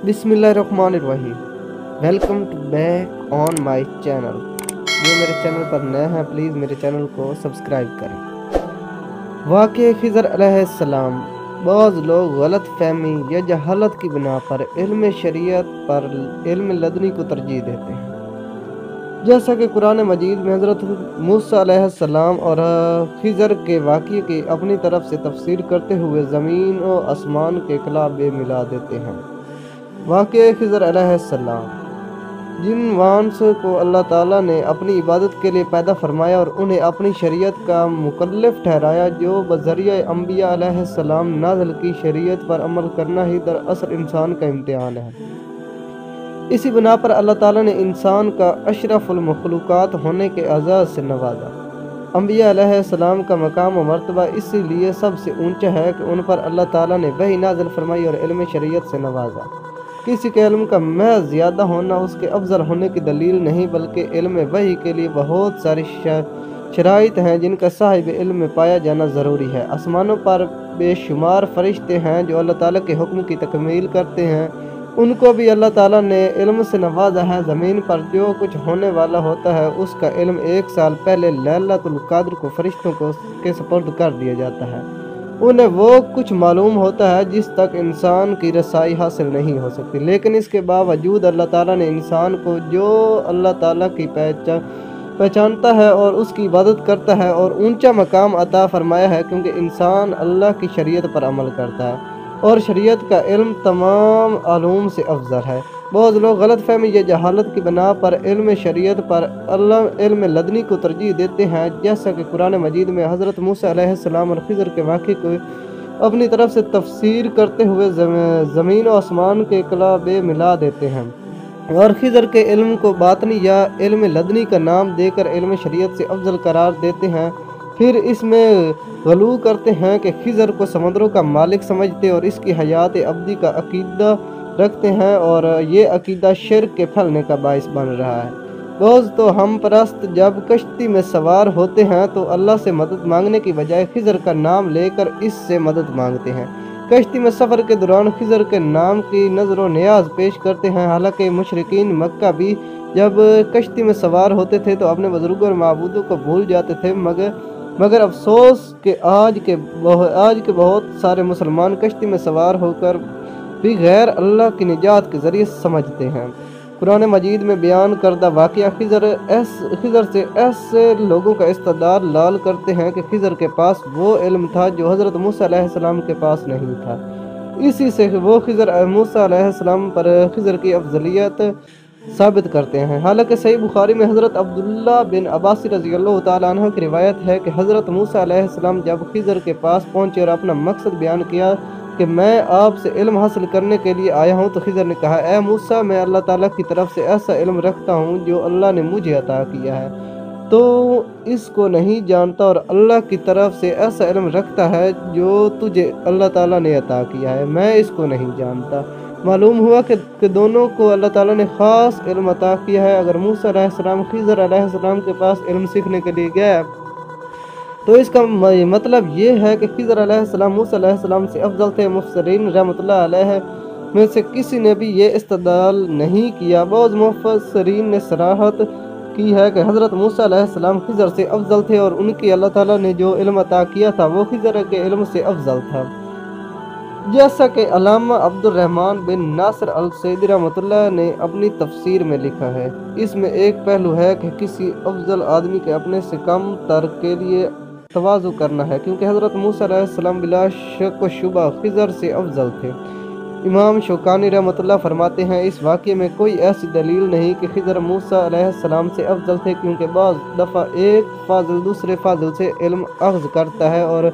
बिस्मिल्लाहिर्रहमानिर्रहीम। Welcome to back on my channel. जो मेरे चैनल पर नए हैं प्लीज़ मेरे चैनल को सब्सक्राइब करें। वाक़े खिज़र अलैहिस्सलाम। बाज़ लोग गलत फहमी या जहालत की बिना पर इल्म शरीयत पर इल्म लदनी को तरजीह देते हैं। जैसा कि कुरान मजीद में हज़रत मूसा अलैहिस्सलाम और खिज़र के वाक़ये की अपनी तरफ से तफसीर करते हुए ज़मीन और आसमान के खिलाफ मिला देते हैं। वाक़े खिज़र अलैहिस्सलाम, जिन वांस को अल्लाह ताला ने अपनी इबादत के लिए पैदा फरमाया और उन्हें अपनी शरीयत का मुकल्लफ ठहराया, जो बज़रिया अंबिया अलैहिस्सलाम नाज़िल की शरीयत पर अमल करना ही दरअसल इंसान का इम्तिहान है। इसी बिना पर अल्लाह ताला ने इंसान का अशरफुल मखलूक़ात होने के एज़ाज़ से नवाजा। अंबिया अलैहिस्सलाम का मकाम व मर्तबा इसीलिए सबसे ऊंचा है कि उन पर अल्लाह ताला ने वही नाज़िल फरमाई और इल्म शरीयत से नवाजा। किसी के इल्म का महज ज़्यादा होना उसके अफजल होने की दलील नहीं, बल्कि इल्म वही के लिए बहुत सारी शराइत हैं जिनका साहिब इल्म में पाया जाना ज़रूरी है। आसमानों पर बेशुमार फरिश्ते हैं जो अल्लाह ताला के हुक्म की तकमील करते हैं, उनको भी अल्लाह ताला ने इल्म से नवाजा है। ज़मीन पर जो कुछ होने वाला होता है उसका इल्म 1 साल पहले लैलतुल क़द्र को फरिश्तों के सुपुर्द कर दिया जाता है। उन्हें वो कुछ मालूम होता है जिस तक इंसान की रसाई हासिल नहीं हो सकती, लेकिन इसके बावजूद अल्लाह ताला ने इंसान को जो अल्लाह ताला की पहचानता है और उसकी इबादत करता है और ऊंचा मकाम अता फरमाया है, क्योंकि इंसान अल्लाह की शरीयत पर अमल करता है और शरीयत का इल्म तमाम आलूम से अफजल है। बहुत लोग गलत फहमी या जहालत की बिना पर इल्म शरीयत पर इल्म लदनी को तरजीह देते हैं। जैसा कि कुरान मजीद में हज़रत मूसा अलैहिस्सलाम और खिज़र के वाक़े को अपनी तरफ से तफसीर करते हुए ज़मीन और आसमान के खिलाफ मिला देते हैं और खिज़र के इल्म को बातनी या इल्म लदनी का नाम देकर इल्म शरीयत से अफजल करार देते हैं। फिर इसमें गलू करते हैं कि खिज़र को समंदरों का मालिक समझते और इसकी हयात अब्दी का अकीदा रखते हैं, और ये अकीदा शिर्क के फैलने का बाइस बन रहा है। रोज़ तो हम परस्त जब कश्ती में सवार होते हैं तो अल्लाह से मदद मांगने की बजाय खिज़र का नाम लेकर इससे मदद मांगते हैं। कश्ती में सफ़र के दौरान खिज़र के नाम की नज़र न्याज पेश करते हैं। हालांकि मुशरिकीन मक्का भी जब कश्ती में सवार होते थे तो अपने बुजुर्गों और माबूदों को भूल जाते थे, मगर अफसोस कि आज के बहुत सारे मुसलमान कश्ती में सवार होकर भी गैर अल्लाह की निजात के ज़रिए समझते हैं। कुरान मजीद में बयान करदा वाक़या खिज़र से ऐसे लोगों का इस्तदलाल लाल करते हैं कि खिज़र के पास वो इल्म था जो हज़रत मूसा अलैहिस्सलाम के पास नहीं था। इसी से वो खिज़र मूसा अलैहिस्सलाम पर खिज़र की अफजलियत साबित करते हैं। हालांकि सही बुखारी में हज़रत अब्दुल्ला बिन अब्बास रज़ियल्लाहु ताला अन्हु की रिवायत है कि हज़रत मूसा अलैहिस्सलाम जब खिज़र के पास पहुँचे और अपना मकसद बयान किया कि मैं आपसे इल्म हासिल करने के लिए आया हूँ, तो खिज़र ने कहा, ए मूसा, मैं अल्लाह ताला की तरफ से ऐसा इल्म रखता हूँ जो अल्लाह ने मुझे अता किया है, तो इसको नहीं जानता, और अल्लाह की तरफ से ऐसा इल्म रखता है जो तुझे अल्लाह ताला ने अता किया है, मैं इसको नहीं जानता। मालूम हुआ कि दोनों को अल्लाह ताला ने ख़ास इल्म अता किया है। अगर मूसा अलैहिस्सलाम खिज़र अलैहिस्सलाम के पास इल्म सीखने के लिए गया तो इसका मतलब ये है कि खिज़र अलैहिस्सलाम मूसा अलैहिस्सलाम से अफजल थे। मुफस्सिरीन रहमतुल्लाह अलैह में से किसी ने भी ये इस्तदलाल नहीं किया। बहुत मुफस्सिरीन ने सराहत की है कि हज़रत मूसा अलैहिस्सलाम खिज़र से अफजल थे और उनकी अल्लाह ताला ने जो इल्म अता किया था वो खिज़र के इल्म से अफजल था। जैसा कि अल्लामा अब्दुर्रहमान बिन नासिर अल सईदी रहमतुल्लाह ने अपनी तफसीर में लिखा है, इसमें एक पहलू है कि किसी अफजल आदमी के अपने से कम तर के लिए तवाज़ु करना है, क्योंकि हज़रत मूसा अलैहिस्सलाम बिला शक व शुबा खिज़र से अफजल थे। इमाम शौकानी रहमतुल्लाह फरमाते हैं, इस वाक़े में कोई ऐसी दलील नहीं कि खिज़र मूसा अलैहिस्सलाम से अफजल थे, क्योंकि बाज़ दफ़ा एक फाजिल दूसरे फाजिल से इल्म अख़ज़ करता है और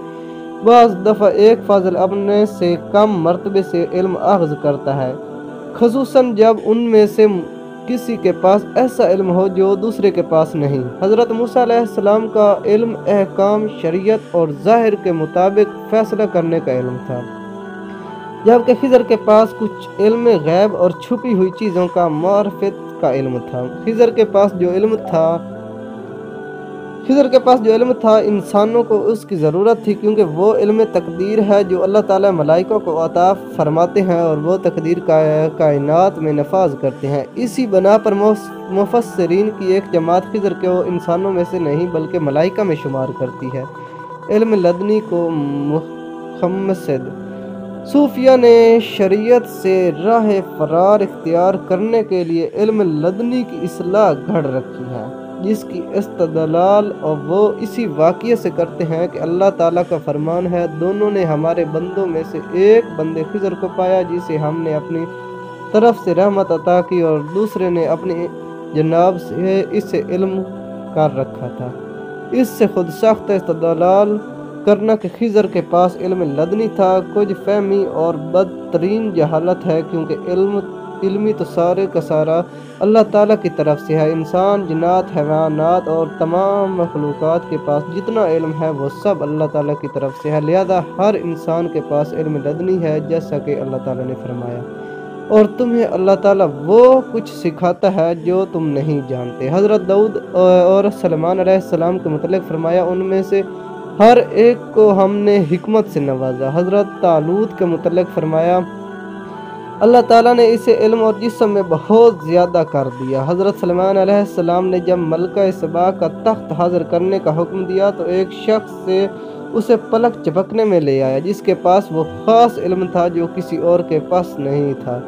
बाज़ दफ़ा एक फाजिल अपने से कम मर्तबे से इल्म अख़ज़ करता है, ख़ुसूसन जब उनमें से किसी के पास ऐसा इल्म हो जो दूसरे के पास नहीं। हज़रत मूसा अलैहिस्सलाम का इल्म अहकाम शरीयत और ज़ाहिर के मुताबिक फ़ैसला करने का इल्म था, जबकि खिज़र के पास कुछ इल्म गैब और छुपी हुई चीज़ों का मारिफत का इल्म था। खिज़र के पास जो इल्म था خضر کے پاس جو علم تھا انسانوں کو اس کی ضرورت تھی، کیونکہ وہ علم تقدیر ہے جو اللہ تعالیٰ ملائکہ کو عطا فرماتے ہیں اور وہ تقدیر کائنات میں نفاذ کرتے ہیں۔ اسی بنا پر مفسرین کی ایک جماعت خضر کو انسانوں میں سے نہیں بلکہ ملائکہ میں شمار کرتی ہے۔ علم لدنی کو مخمصد صوفیہ نے شریعت سے راہ فرار اختیار کرنے کے لیے علم لدنی کی اصطلاح گھڑ رکھی ہے، جس کی استدلال اور وہ اسی واقعے سے کرتے ہیں کہ اللہ تعالیٰ کا فرمان ہے، دونوں نے ہمارے بندوں میں سے ایک بندے خضر کو پایا جسے ہم نے اپنی طرف سے رحمت عطا کی اور دوسرے نے اپنی جناب سے اسے علم کر رکھا تھا۔ اس سے خود سخت استدلال کرنا کہ خضر کے پاس علم لدنی تھا کچھ فہمی اور بدترین جہالت ہے، کیونکہ علمی تو سارے کا سارا اللہ تعالیٰ کی طرف سے ہے۔ انسان، جنات، حیوانات اور تمام مخلوقات کے پاس جتنا علم ہے وہ سب اللہ تعالیٰ کی طرف سے ہے، لہذا ہر انسان کے پاس علم لدنی ہے، جیسا کہ اللہ تعالیٰ نے فرمایا، اور تمہیں اللہ تعالیٰ وہ کچھ سکھاتا ہے جو تم نہیں جانتے۔ حضرت داؤد اور سلیمان علیہ السلام کے متعلق فرمایا، ان میں سے ہر ایک کو ہم نے حکمت سے نوازا۔ حضرت طالوت کے متعلق فرمایا، اللہ تعالیٰ نے اسے علم اور جسم میں بہت زیادہ کر دیا۔ حضرت سلیمان علیہ السلام نے جب ملکہ سبا کا تخت حاضر کرنے کا حکم دیا تو ایک شخص سے اسے پلک جھپکنے میں لے آیا جس کے پاس وہ خاص علم تھا جو کسی اور کے پاس نہیں تھا۔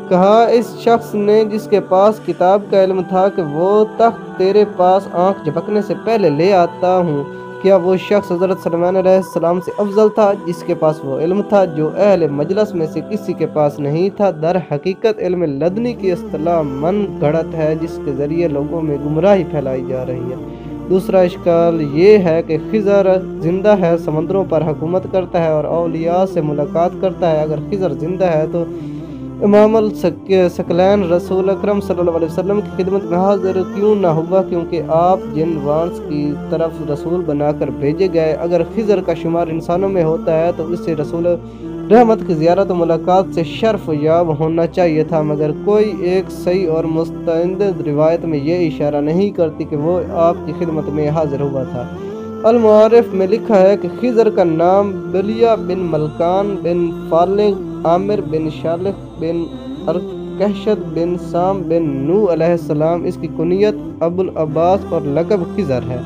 کہا اس شخص نے جس کے پاس کتاب کا علم تھا کہ وہ تخت تیرے پاس آنکھ جھپکنے سے پہلے لے آتا ہوں۔ کیا وہ شخص حضرت سلیمان علیہ السلام سے افضل تھا جس کے پاس وہ علم تھا جو اہل مجلس میں سے کسی کے پاس نہیں تھا؟ در حقیقت علم لدنی کی اصطلاح من گھڑت ہے جس کے ذریعے لوگوں میں گمراہی پھیلائی جا رہی ہے۔ دوسرا اشکال یہ ہے کہ خضر زندہ ہے، سمندروں پر حکومت کرتا ہے اور اولیاء سے ملاقات کرتا ہے۔ اگر خضر زندہ ہے تو امام الثقلین رسول اکرم صلی اللہ علیہ وسلم کی خدمت میں حاضر کیوں نہ ہوا، کیونکہ آپ جن وانس کی طرف رسول بنا کر بھیجے گئے۔ اگر خضر کا شمار انسانوں میں ہوتا ہے تو اسے رسول رحمت کی زیارت و ملاقات سے شرف یاب ہونا چاہیے تھا، مگر کوئی ایک صحیح اور مستند روایت میں یہ اشارہ نہیں کرتی کہ وہ آپ کی خدمت میں حاضر ہوا تھا۔ المعارف میں لکھا ہے کہ خضر کا نام بلیہ بن ملکان بن فالغ، عامر بن شالخ بن ارکشد بن سام بن نوح علیہ السلام، اس کی کنیت ابو العباس اور لقب خضر ہے۔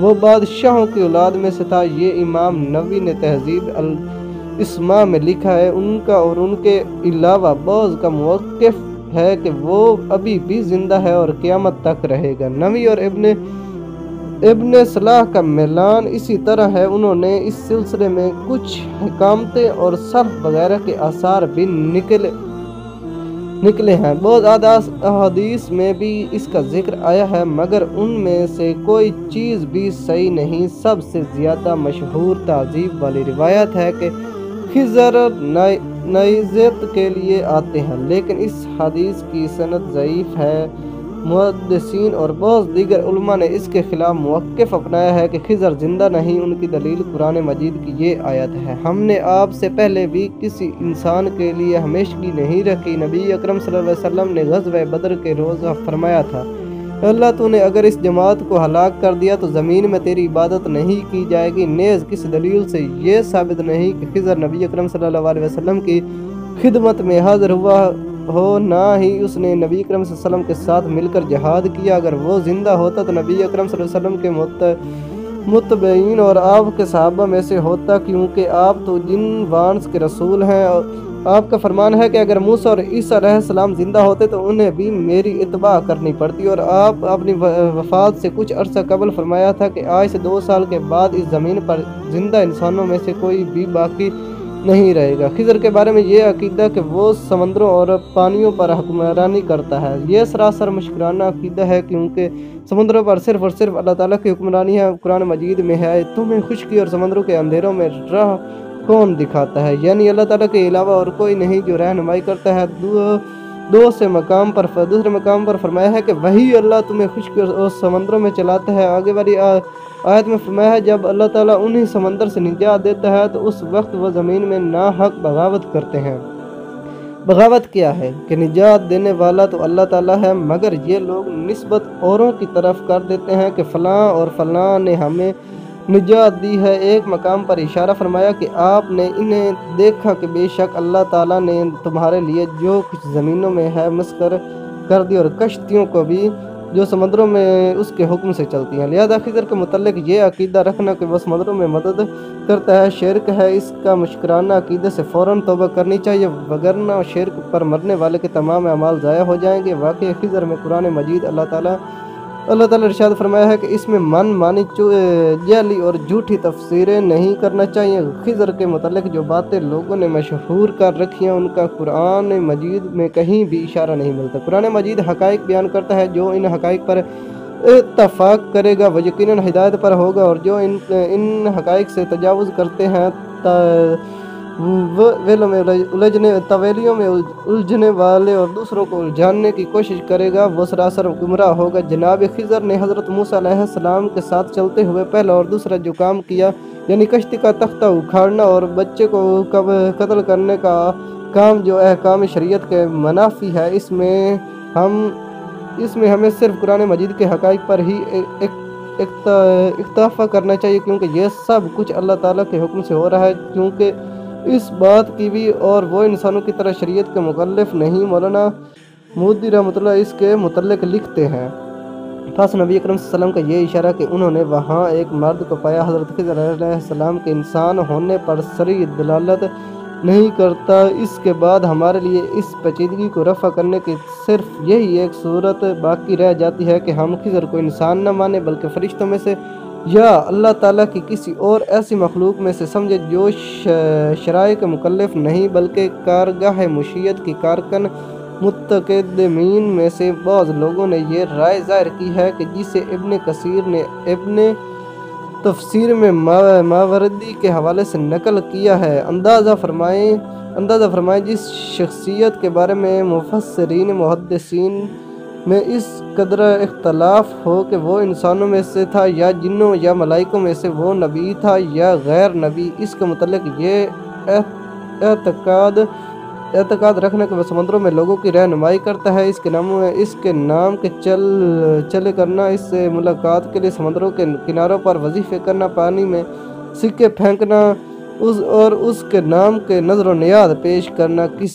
وہ بادشاہوں کی اولاد میں سے تھا۔ یہ امام نووی نے تہذیب الاسماء میں لکھا ہے۔ ان کا اور ان کے علاوہ بعض کا موقف ہے کہ وہ ابھی بھی زندہ ہے اور قیامت تک رہے گا۔ نووی اور ابن صلاح کا میلان اسی طرح ہے۔ انہوں نے اس سلسلے میں کچھ حکامتیں اور سلف وغیرہ کے آثار بھی نکلے ہیں۔ بعض احادیث میں بھی اس کا ذکر آیا ہے، مگر ان میں سے کوئی چیز بھی صحیح نہیں۔ سب سے زیادہ مشہور تعجب والی روایت ہے کہ خضر نعیزت کے لیے آتے ہیں، لیکن اس حدیث کی سند ضعیف ہے۔ محدثین اور بعض دیگر علماء نے اس کے خلاف موقف اپنایا ہے کہ خضر زندہ نہیں۔ ان کی دلیل قرآن مجید کی یہ آیت ہے، ہم نے آپ سے پہلے بھی کسی انسان کے لیے ہمیشگی نہیں رکھی۔ نبی اکرم صلی اللہ علیہ وسلم نے غزوہ بدر کے روز فرمایا تھا، اللہ تو نے اگر اس جماعت کو ہلاک کر دیا تو زمین میں تیری عبادت نہیں کی جائے گی۔ نیز کسی دلیل سے یہ ثابت نہیں کہ خضر نبی اکرم صلی اللہ علیہ وسلم کی خدمت میں حاضر ہوا ہو، نہ ہی اس نے نبی اکرم صلی اللہ علیہ وسلم کے ساتھ مل کر جہاد کیا۔ اگر وہ زندہ ہوتا تو نبی اکرم صلی اللہ علیہ وسلم کے متبعین اور آپ کے صحابہ میں سے ہوتا، کیونکہ آپ تو جن وانس کے رسول ہیں۔ اور آپ کا فرمان ہے کہ اگر موسیٰ اور عیسیٰ علیہ السلام زندہ ہوتے تو انہیں بھی میری اتباع کرنی پڑتی، اور آپ اپنی وفات سے کچھ عرصہ قبل فرمایا تھا کہ آج سے 2 سال کے بعد اس زمین پر زندہ انسانوں میں سے کوئی بھی باقی نہیں رہے گا۔ خضر کے بارے میں یہ عقیدہ کہ وہ سمندروں اور پانیوں پر حکمرانی کرتا ہے، یہ سراسر مشکرانہ عقیدہ ہے، کیونکہ سمندروں پر صرف اور صرف اللہ تعالیٰ کی حکمرانی ہے۔ قرآن مجید میں ہے، تمہیں خشکی اور سمندروں کے اندھیروں میں راہ کون دکھاتا ہے؟ یعنی اللہ تعالیٰ کے علاوہ اور کوئی نہیں جو رہنمائی کرتا ہے۔ دوسرے مقام پر فرمایا ہے کہ وہی اللہ تمہیں خشکی اور سمندروں میں چلاتا ہے۔ آگے والی آیت میں فرمایا ہے، جب اللہ تعالیٰ انہیں سمندر سے نجات دیتا ہے تو اس وقت وہ زمین میں ناحق بغاوت کرتے ہیں۔ बगावत किया है कि निजात देने वाला तो अल्लाह ताला है, मगर ये लोग निस्बत औरों की तरफ कर देते हैं कि फ़लाँ और फ़लाँ ने हमें निजात दी है। एक मकाम पर इशारा फरमाया कि आपने इन्हें देखा कि बेशक अल्लाह ताला ने तुम्हारे लिए जो कुछ ज़मीनों में है मुस्कर कर दी, और कश्तियों को भी जो समंदरों में उसके हुक्म से चलती हैं। लिहाजा खिज़र के मुतल्लिक़ ये अक़ीदा रखना कि वह समंदरों में मदद करता है शिर्क है। इसका मुश्किराना अक़ीदे से फ़ौरन तौबा करनी चाहिए, वगरना शिर्क पर मरने वाले के तमाम अमाल ज़ाया हो जाएंगे। वाक़ई खिज़र में कुरान मजीद अल्लाह ताला इरशाद फरमाया है कि इसमें मन मानी जाली और झूठी तफसीरें नहीं करना चाहिए। खिज़र के मुतल्लिक़ जो बातें लोगों ने मशहूर कर रखी हैं उनका कुरान मजीद में कहीं भी इशारा नहीं मिलता। कुरान मजीद हक़ाइक़ बयान करता है, जो इन हक़ाइक़ पर इत्तफ़ाक़ करेगा वह यकीनन हिदायत पर होगा, और जो इन हक़ाइक़ से तजावुज़ करते हैं वेलों में तवेलियों में उलझने वाले और दूसरों को उलझाने की कोशिश करेगा, वो सरासर गुमराह होगा। जनाब खिज़र ने हज़रत मूसा अलैहिस्सलाम के साथ चलते हुए पहला और दूसरा जो काम किया, यानी कश्ती का तख्ता उखाड़ना और बच्चे को कत्ल करने का काम, जो अहकाम शरीयत के मनाफी है, इसमें हमें सिर्फ कुरान मजीद के हक़ाइक़ पर ही इक्तफ़ा करना चाहिए, क्योंकि ये सब कुछ अल्लाह ताला के हुक्म से हो रहा है। क्योंकि इस बात की भी और वो इंसानों की तरह शरीयत के मुकल्लफ नहीं। मौलाना मूदी रहमतुल्लाह इसके मुतल्लिक़ लिखते हैं, खास नबी अकरम सल्लल्लाहु अलैहि वसल्लम का ये इशारा कि उन्होंने वहाँ एक मर्द को पाया हज़रत खिज़र अलैहिस्सलाम के इंसान होने पर सरी दलालत नहीं करता। इसके बाद हमारे लिए इस पेचीदगी को रफ़ा करने की सिर्फ यही एक सूरत बाकी रह जाती है कि हम खिज़र को इंसान न माने बल्कि फ़रिश्तों में से या अल्लाह ताला की किसी और ऐसी मखलूक में से समझे जो शराय के मुकल्लफ नहीं बल्कि कारगाह मुशियत की कारकन। मुतक़द्दिमीन में से बाज़ लोगों ने यह राय ज़ाहिर की है कि जिसे इब्न कसीर ने इब्न तफसीर में मावरदी के हवाले से नकल किया है। अंदाज़ा फरमाएं जिस शख्सियत के बारे में मुफस्सिरीन मुहद्दिसीन में इस कदर इख्तलाफ हो कि वो इंसानों में से था या जिन्नों या मलाइकों में से वो नबी था या गैर नबी, इसके मुतल्लिक़ ये एतकाद रखना कि वह समंदरों में लोगों की रहनुमाई करता है, इसके नाम के चले करना, इससे मुलाकात के लिए समंदरों के किनारों पर वजीफ़े करना, पानी में सिक्के फेंकना और उसके नाम के नज़र व नियाद पेश करना, किसी